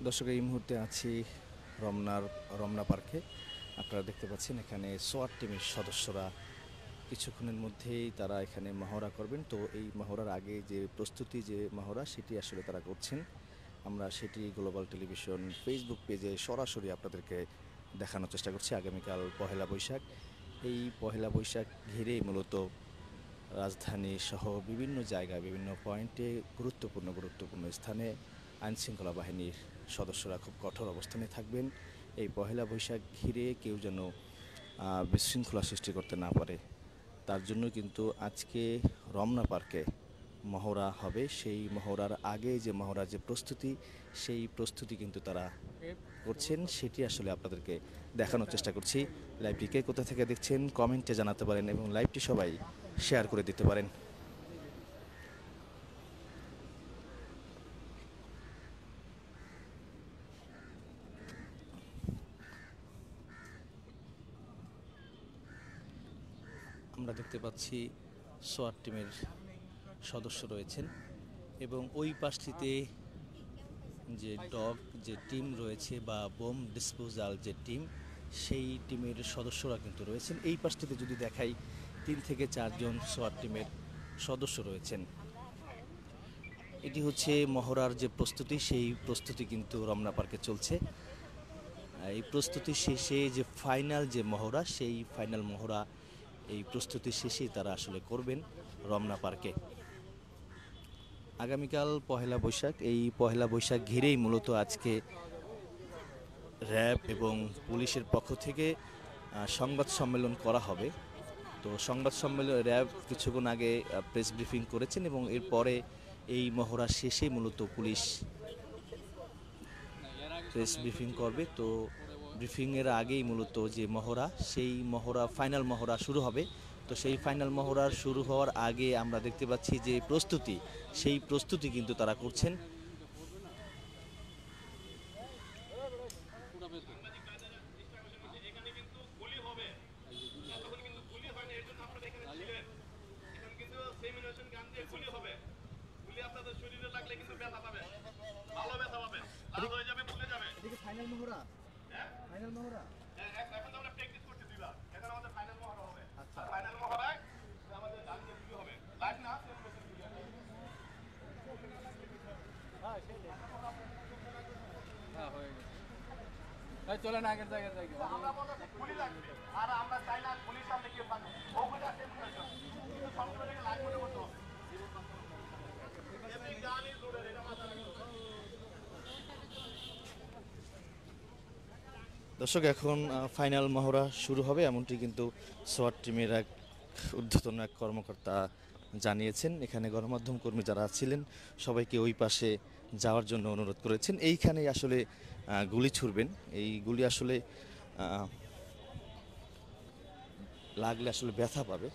দর্শক, এই মুহূর্তে আছি রমনা পার্কে। আপনারা দেখতে পাচ্ছেন এখানে সোয়াট টিমের সদস্যরা কিছুক্ষণের মধ্যেই তারা এখানে মহড়া করবেন। তো এই মহড়ার আগে যে প্রস্তুতি যে মহড়া সেটি আসলে তারা করছেন। আমরা সেটি গ্লোবাল টেলিভিশন ফেসবুক পেজে সরাসরি আপনাদেরকে দেখানোর চেষ্টা করছি। আগামীকাল পহেলা বৈশাখ। এই পহেলা বৈশাখ ঘিরেই মূলত রাজধানী সহ বিভিন্ন জায়গায় বিভিন্ন পয়েন্টে গুরুত্বপূর্ণ স্থানে আইনশৃঙ্খলা বাহিনীর সদস্যরা খুব কঠোর অবস্থানে থাকবেন। এই পহেলা বৈশাখ ঘিরে কেউ যেন বিশৃঙ্খলা সৃষ্টি করতে না পারে, তার জন্য কিন্তু আজকে রমনা পার্কে মহড়া হবে। সেই মহড়ার আগে যে মহড়ার যে প্রস্তুতি, সেই প্রস্তুতি কিন্তু তারা করছেন, সেটি আসলে আপনাদেরকে দেখানোর চেষ্টা করছি। লাইভটি কে কোথা থেকে দেখছেন কমেন্টে জানাতে পারেন এবং লাইভটি সবাই শেয়ার করে দিতে পারেন। আমরা দেখতে পাচ্ছি সোয়াট টিমের সদস্য রয়েছেন এবং ওই পাশটিতে যে যে টিম রয়েছে বা বোম ডিসপোজাল যে টিম, সেই টিমের সদস্যরা কিন্তু রয়েছেন। এই পাশটিতে যদি দেখাই 3 থেকে 4 জন সোয়াট টিমের সদস্য রয়েছেন। এটি হচ্ছে মহড়ার যে প্রস্তুতি, সেই প্রস্তুতি কিন্তু রমনা পার্কে চলছে। এই প্রস্তুতি শেষে যে ফাইনাল যে মহড়া, সেই ফাইনাল মহড়া এই প্রস্তুতি শেষেই তারা আসলে করবেন রমনা পার্কে। আগামীকাল পহেলা বৈশাখ, এই পহেলা বৈশাখ ঘিরেই মূলত আজকে র্যাব এবং পুলিশের পক্ষ থেকে সংবাদ সম্মেলন করা হবে। তো সংবাদ সম্মেলন র্যাব কিছুক্ষণ আগে প্রেস ব্রিফিং করেছেন এবং এরপরে এই মহড়া শেষে মূলত পুলিশ প্রেস ব্রিফিং করবে। তো ব্রিফিংয়ের আগেই মূলত যে মহড়া, সেই মহড়া ফাইনাল মহড়া শুরু হবে। তো সেই ফাইনাল মহড়া শুরু হওয়ার আগে আমরা দেখতে পাচ্ছি যে প্রস্তুতি, সেই প্রস্তুতি কিন্তু তারা করছেন। এটা কি ফাইনাল মহড়া? ফাইনাল মহড়া? এখন তো আমরা প্র্যাকটিস করছি 2 বার। এখন আমাদের ফাইনাল মহড়া হবে। আচ্ছা, ফাইনাল মহড়ায় আমাদের গান দিয়ে শুরু হবে। লাইভ না আছে হ্যাঁ, সেটাই। হ্যাঁ, হয়ে গেছে। এই চলেন আগের জায়গায় যাই। আমরা বলতে পুলিশ লাগবে। আর আমরা চাই না পুলিশ সামনে গিয়ে পাবো। ওখানে আছে কিন্তু সবসময় লাইভ করে করতে হবে। এমনি গানই জুড়ে এটা মাথা রাখতে হবে। দর্শক, এখন ফাইনাল মহড়া শুরু হবে, এমনটি কিন্তু সোয়াট টিমের এক ঊর্ধ্বতন এক কর্মকর্তা জানিয়েছেন। এখানে গণমাধ্যম কর্মী যারা ছিলেন সবাইকে ওই পাশে যাওয়ার জন্য অনুরোধ করেছেন। এইখানেই আসলে গুলি ছুড়বেন। এই গুলি আসলে লাগলে আসলে ব্যথা পাবে।